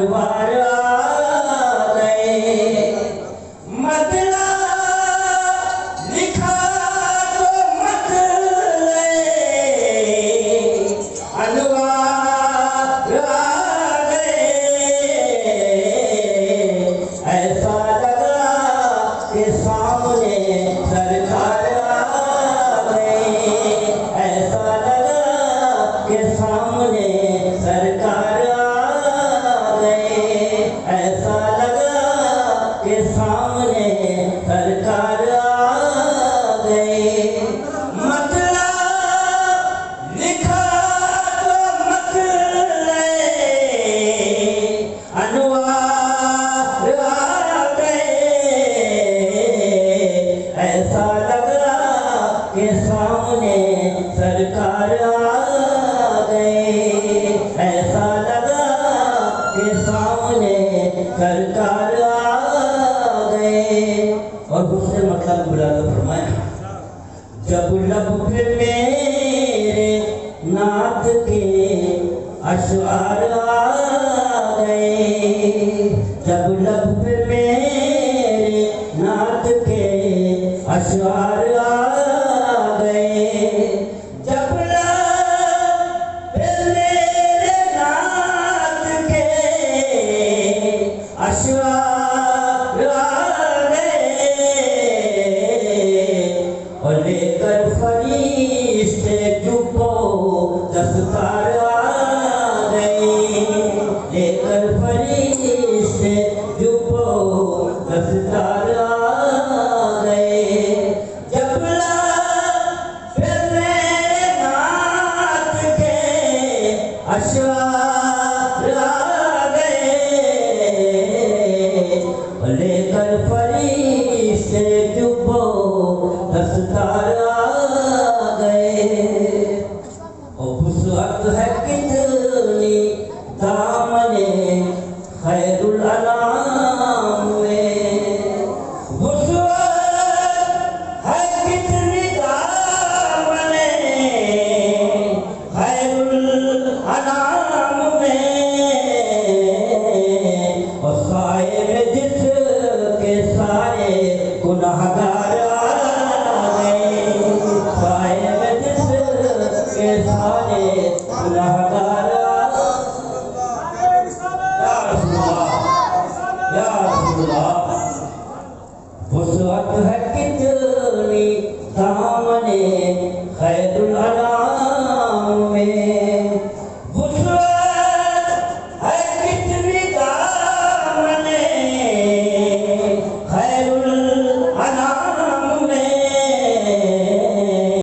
انوار آ گئے مطلع لکھا تو مت لے انوار آ گئے ایسا لگا کہ سامنے سرکار آ گئے ایسا لگا کہ سامنے سرکار آ گئے ایسا لگا کہ سامنے سرکار آ گئے مطلع لکھا تو مت لے انوار آ گئے ایسا لگا کہ سامنے سرکار آ گئے ایسا لگا کہ سامنے سرکار آ گئے اور دوسرے مطلب بلاغ فرمایا جب لب پہ میرے نعت کے اشعار آ گئے جب لب پہ میرے نعت کے اشعار آ گئے جب لب پہ میرے نعت کے اشعار آ گئے اور لے کر فرشتے چپ و دستار آ گئے لے کر فرشتے چپ و دستار آ گئے جب لب پہ میرے نعت کے اشعار